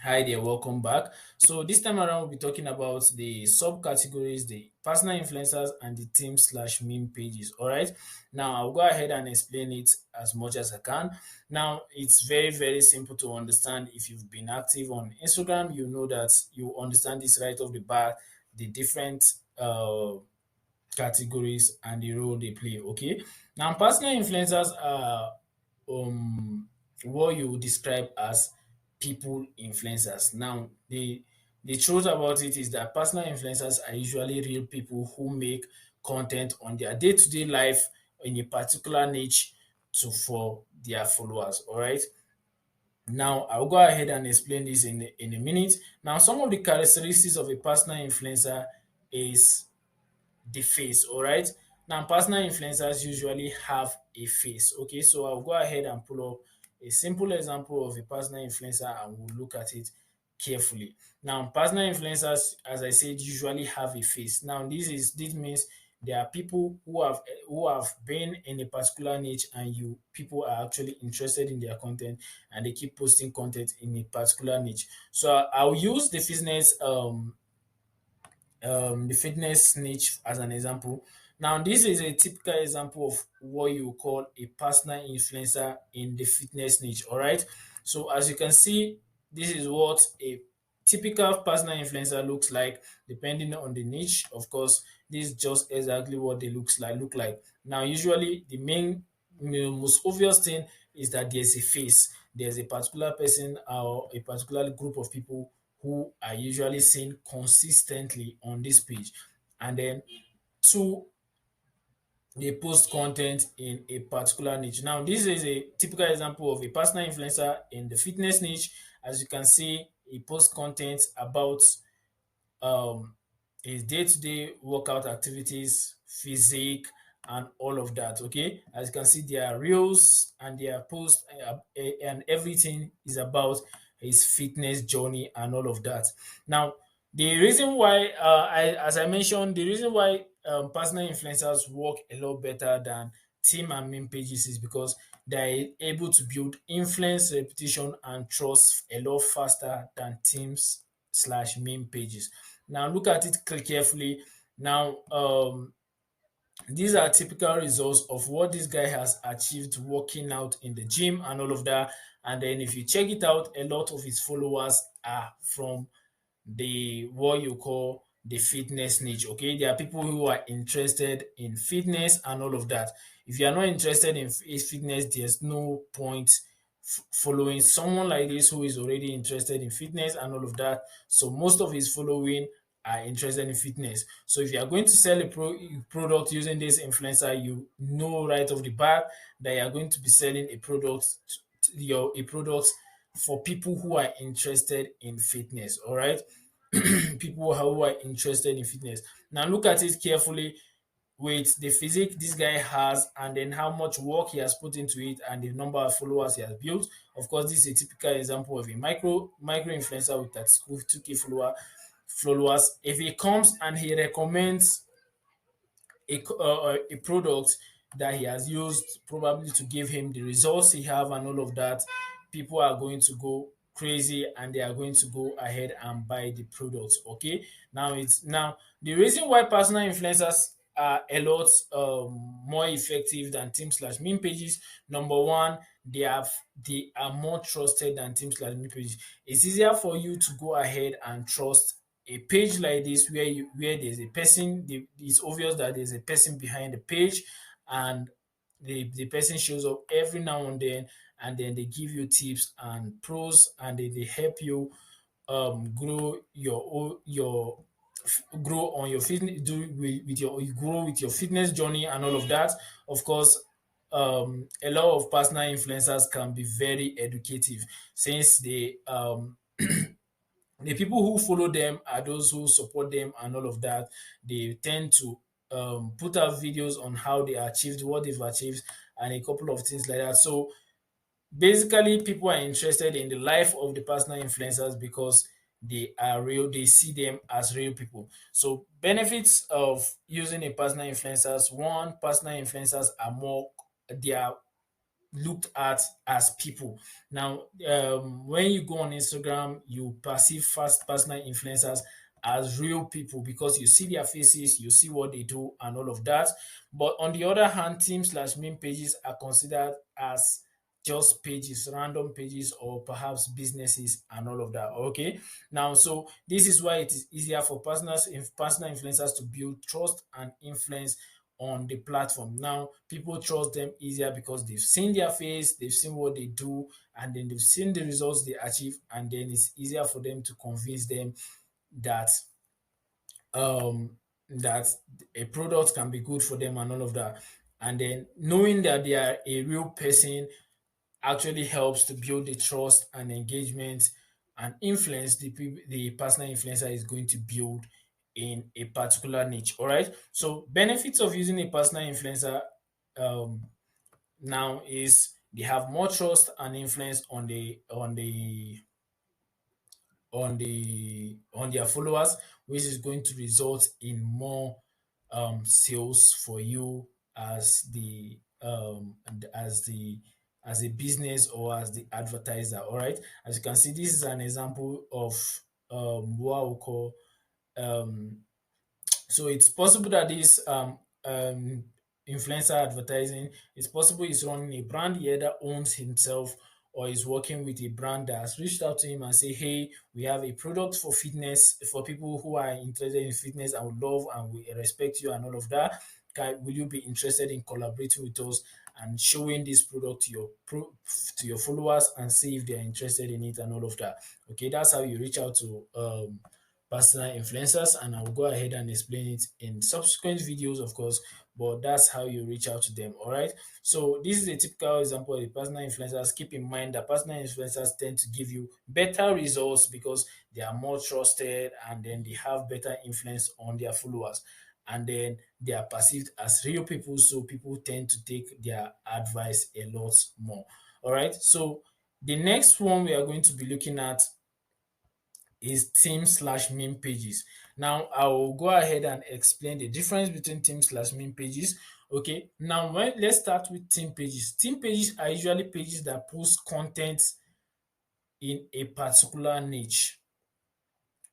Hi there, welcome back. So this time around, we'll be talking about the subcategories, the personal influencers and the team slash meme pages. All right. Now I'll go ahead and explain it as much as I can. Now it's very, very simple to understand. If you've been active on Instagram, you know that you understand this right off the bat, the different categories and the role they play. Okay. Now personal influencers are what you would describe as people influencers. Now, the truth about it is that personal influencers are usually real people who make content on their day-to-day life in a particular niche to for their followers. All right. Now, I'll go ahead and explain this in a minute. Now, some of the characteristics of a personal influencer is the face. All right. Now, personal influencers usually have a face. Okay, so I'll go ahead and pull up a simple example of a personal influencer and we'll look at it carefully. Now, personal influencers, as I said, usually have a face. Now, this means there are people who have been in a particular niche and you people are actually interested in their content and they keep posting content in a particular niche. So I'll use the fitness niche as an example. Now, this is a typical example of what you call a personal influencer in the fitness niche. All right. So, as you can see, this is what a typical personal influencer looks like, depending on the niche. Of course, this is just exactly what they look like. Now, usually, the main most obvious thing is that there's a face. There's a particular person or a particular group of people who are usually seen consistently on this page. And then two, they post content in a particular niche. Now, this is a typical example of a personal influencer in the fitness niche. As you can see, he posts content about um, his day-to-day workout activities, physique, and all of that. Okay, as you can see, their reels and their posts and everything is about his fitness journey and all of that. Now, the reason why, as I mentioned, the reason why personal influencers work a lot better than team and meme pages is because they're able to build influence, reputation, and trust a lot faster than teams slash meme pages. Now look at it carefully. Now these are typical results of what this guy has achieved working out in the gym and all of that. And then if you check it out, a lot of his followers are from the what you call the fitness niche. Okay, there are people who are interested in fitness and all of that. If you are not interested in fitness, there's no point following someone like this who is already interested in fitness and all of that. So most of his following are interested in fitness. So if you are going to sell a product using this influencer, you know right off the bat that you are going to be selling a product a product for people who are interested in fitness. All right. People who are interested in fitness. Now look at it carefully with the physique this guy has and then how much work he has put into it and the number of followers he has built. Of course, this is a typical example of a micro influencer with that 2K followers. If he comes and he recommends a product that he has used probably to give him the results he have and all of that, people are going to go crazy and they are going to go ahead and buy the product. Okay. Now the reason why personal influencers are a lot more effective than team slash meme pages. Number one, they are more trusted than team slash meme pages. It's easier for you to go ahead and trust a page like this where there's a person. It's obvious that there's a person behind the page, and the person shows up every now and then they give you tips and pros, and they help you grow your grow on your fitness do with your you grow with your fitness journey and all of that. Of course, a lot of personal influencers can be very educative since the people who follow them are those who support them and all of that. They tend to put out videos on how they achieved what they've achieved and a couple of things like that. So basically, people are interested in the life of the personal influencers because they are real, they see them as real people. So benefits of using a personal influencers: one, personal influencers are more they are looked at as people. Now, when you go on Instagram, you perceive fast personal influencers as real people because you see their faces, you see what they do, and all of that. But on the other hand, team slash meme pages are considered as just pages, random pages, or perhaps businesses and all of that. Okay. Now, so this is why it is easier for personal influencers to build trust and influence on the platform. Now, people trust them easier because they've seen their face, they've seen what they do, and then they've seen the results they achieve, and then it's easier for them to convince them that that a product can be good for them and all of that. And then knowing that they are a real person actually helps to build the trust and engagement and influence the personal influencer is going to build in a particular niche. All right. So benefits of using a personal influencer um, now is they have more trust and influence on their followers, which is going to result in more sales for you as as a business or as the advertiser. All right, as you can see, this is an example of what we call um, so it's possible that this influencer advertising, it's possible he's running a brand he either owns himself or is working with a brand that has reached out to him and say, hey, we have a product for fitness for people who are interested in fitness and would love and we respect you and all of that. Will you be interested in collaborating with us and showing this product to to your followers and see if they're interested in it and all of that? Okay, that's how you reach out to personal influencers, and I'll go ahead and explain it in subsequent videos, of course, but that's how you reach out to them. All right, so this is a typical example of the personal influencers. Keep in mind that personal influencers tend to give you better results because they are more trusted and then they have better influence on their followers, and then they are perceived as real people, so people tend to take their advice a lot more. All right, so the next one we are going to be looking at is team slash meme pages. Now I will go ahead and explain the difference between team slash meme pages. Okay, now let's start with team pages. Team pages are usually pages that post content in a particular niche.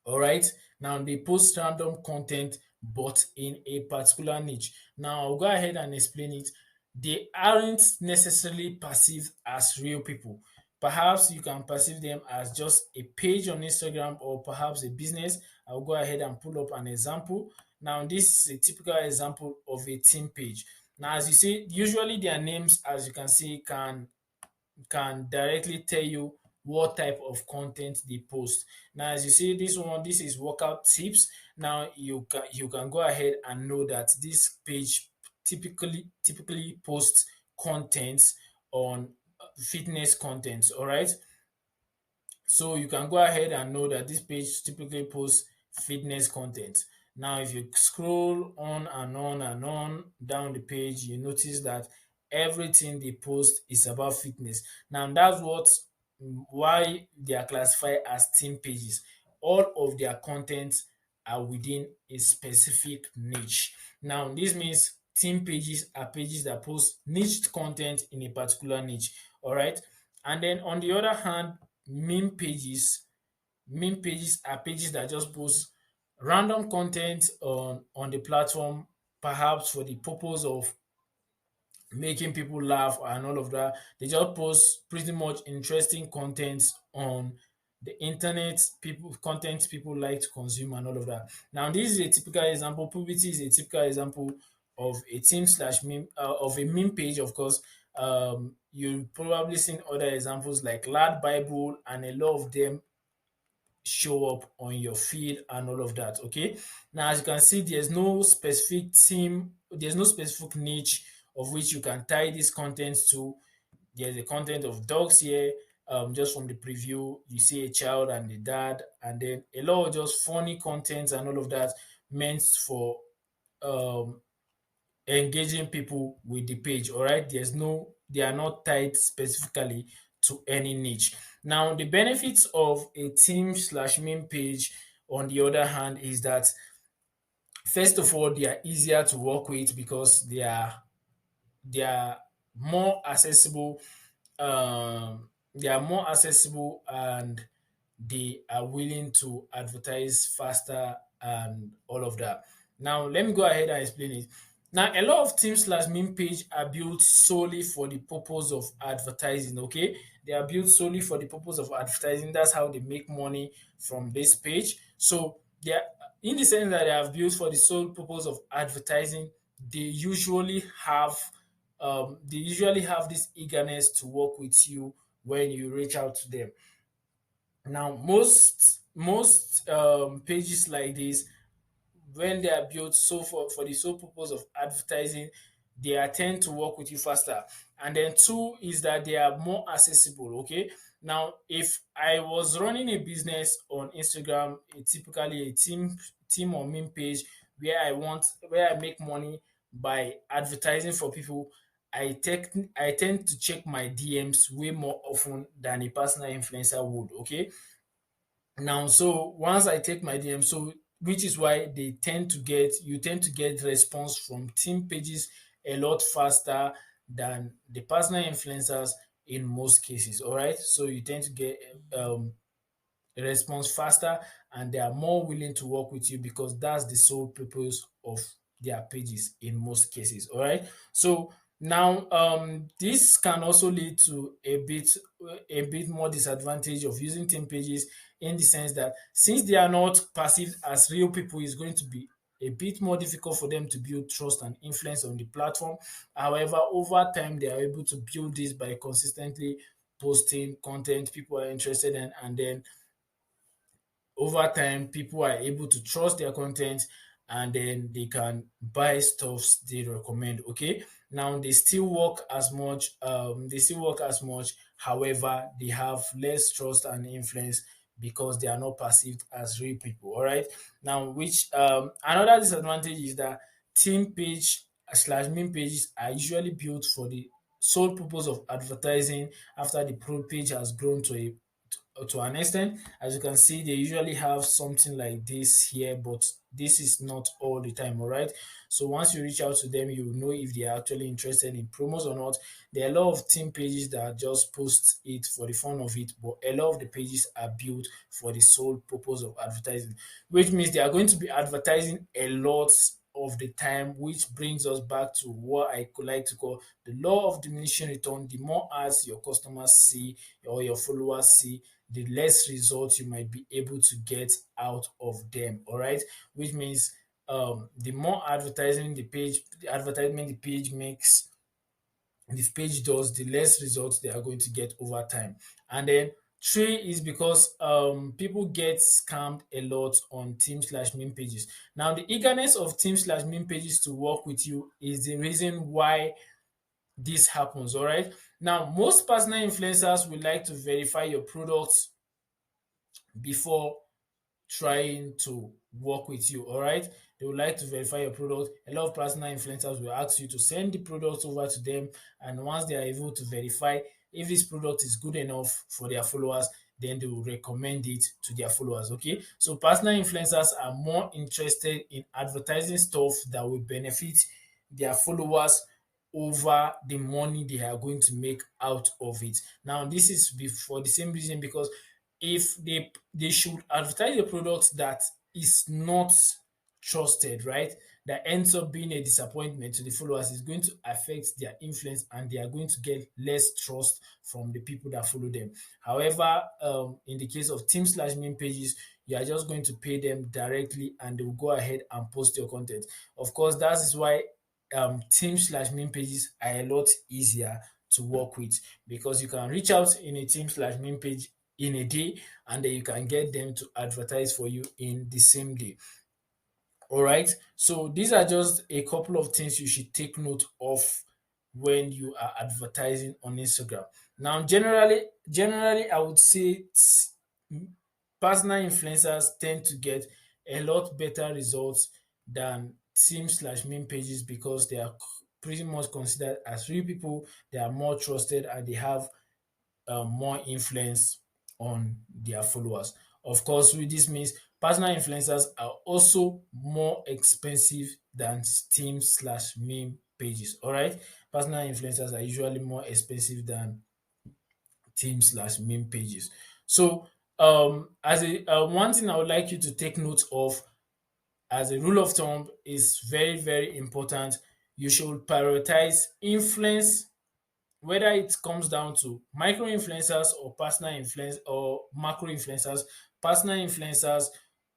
All right. Now they post random content, but in a particular niche. Now I'll go ahead and explain it. They aren't necessarily perceived as real people. Perhaps you can perceive them as just a page on Instagram or perhaps a business. I'll go ahead and pull up an example. Now, this is a typical example of a team page. Now, as you see, usually their names, as you can see, can directly tell you what type of content they post. Now, as you see, this one, this is workout tips. Now, you can go ahead and know that this page typically posts contents on fitness contents. All right, so you can go ahead and know that this page typically posts fitness content. Now, if you scroll on and on and on down the page, you notice that everything they post is about fitness. Now, that's why they are classified as team pages. All of their contents are within a specific niche. Now, this means team pages are pages that post niched content in a particular niche. All right. And then on the other hand, meme pages are pages that just post random content on the platform, perhaps for the purpose of making people laugh and all of that. They just post pretty much interesting content on the internet, people like to consume and all of that. Now, this is a typical example. Puberty is a typical example of a team slash meme of a meme page, of course. You've probably seen other examples like Lad Bible, and a lot of them show up on your feed and all of that. Okay. Now, as you can see, there's no specific niche of which you can tie this content to. There's a content of dogs here. Just from the preview, you see a child and the dad, and then a lot of just funny content and all of that meant for um engaging people with the page. All right, they are not tied specifically to any niche. Now, the benefits of a team slash meme page, on the other hand, is that first of all, they are easier to work with because they are more accessible. They are more accessible, and they are willing to advertise faster and all of that. Now, let me go ahead and explain it. Now, a lot of team slash meme page are built solely for the purpose of advertising. Okay, they are built solely for the purpose of advertising. That's how they make money from this page. So they are, in the sense that they are built for the sole purpose of advertising. They usually have they usually have this eagerness to work with you when you reach out to them. Now, most pages like this, when they are built so for the sole purpose of advertising, they are tend to work with you faster. And then two is that they are more accessible. Okay. Now, if I was running a business on Instagram, typically a team or meme page where I make money by advertising for people, I tend to check my DMs way more often than a personal influencer would. Okay. Now, so once I take my DM, so which is why you tend to get response from team pages a lot faster than the personal influencers in most cases. All right, so you tend to get response faster, and they are more willing to work with you because that's the sole purpose of their pages in most cases. All right, so now this can also lead to a bit more disadvantage of using team pages, in the sense that since they are not perceived as real people, it's going to be a bit more difficult for them to build trust and influence on the platform. However, over time they are able to build this by consistently posting content people are interested in, and then over time people are able to trust their content, and then they can buy stuffs they recommend. Okay, now they still work as much, however they have less trust and influence because they are not perceived as real people. All right, now which another disadvantage is that team page slash meme pages are usually built for the sole purpose of advertising after the pro page has grown to an extent. As you can see, they usually have something like this here, but this is not all the time. All right, so once you reach out to them, you will know if they are actually interested in promos or not. There are a lot of team pages that just post it for the fun of it, but a lot of the pages are built for the sole purpose of advertising, which means they are going to be advertising a lot of the time, which brings us back to what I could like to call the law of diminishing return. The more ads your customers see or your followers see, the less results you might be able to get out of them. All right, which means the more advertisement the page makes, this page does, the less results they are going to get over time. And then three is because people get scammed a lot on team slash meme pages. Now, the eagerness of team slash meme pages to work with you is the reason why this happens. All right, now most personal influencers would like to verify your products before trying to work with you. All right, they would like to verify your product. A lot of personal influencers will ask you to send the product over to them, and once they are able to verify if this product is good enough for their followers, then they will recommend it to their followers. Okay, so personal influencers are more interested in advertising stuff that will benefit their followers over the money they are going to make out of it. Now, this is for the same reason, because if they should advertise a product that is not trusted, right? That ends up being a disappointment to the followers, is going to affect their influence, and they are going to get less trust from the people that follow them. However, in the case of team slash meme pages, you are just going to pay them directly, and they will go ahead and post your content. Of course, that is why team slash meme pages are a lot easier to work with, because you can reach out in a team slash meme page in a day, and then you can get them to advertise for you in the same day. All right, so these are just a couple of things you should take note of when you are advertising on Instagram. Now, generally I would say personal influencers tend to get a lot better results than team slash meme pages, because they are pretty much considered as real people. They are more trusted, and they have more influence on their followers. Of course, with this means personal influencers are also more expensive than team slash meme pages. All right, personal influencers are usually more expensive than team/meme pages. So as a one thing I would like you to take note of as a rule of thumb is very, very important. You should prioritize influence, whether it comes down to micro influencers or personal influence or macro influencers, personal influencers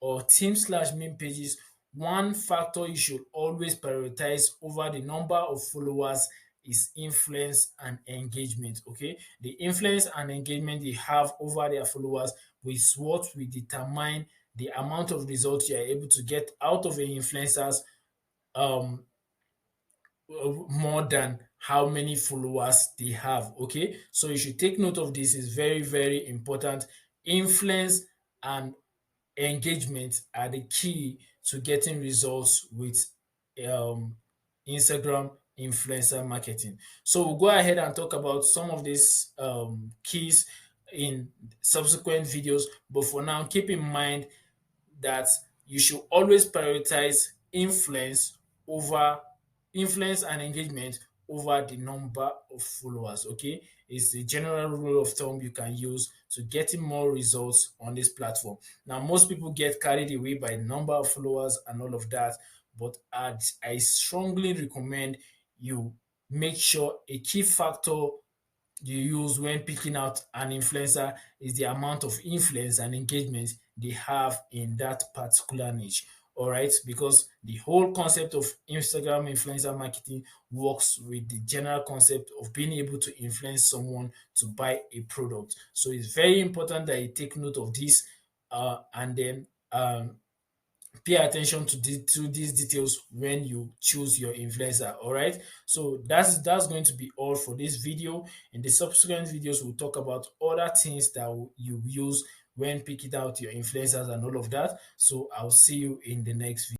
or team/meme pages. One factor you should always prioritize over the number of followers is influence and engagement. Okay, the influence and engagement they have over their followers is what will determine the amount of results you are able to get out of the influencers, um more than how many followers they have. Okay, so you should take note of this. Is very, very important. Influence and engagement are the key to getting results with um Instagram influencer marketing. So we'll go ahead and talk about some of these keys in subsequent videos, but for now keep in mind that you should always prioritize over influence and engagement over the number of followers. Okay, it's the general rule of thumb you can use to getting more results on this platform. Now, most people get carried away by the number of followers and all of that, but I strongly recommend you make sure a key factor you use when picking out an influencer is the amount of influence and engagement they have in that particular niche. All right, because the whole concept of Instagram influencer marketing works with the general concept of being able to influence someone to buy a product. So it's very important that you take note of this, and then pay attention to these details when you choose your influencer. All right, so that's going to be all for this video. In the subsequent videos we'll talk about other things that you use when picking out your influencers and all of that. So I'll see you in the next video.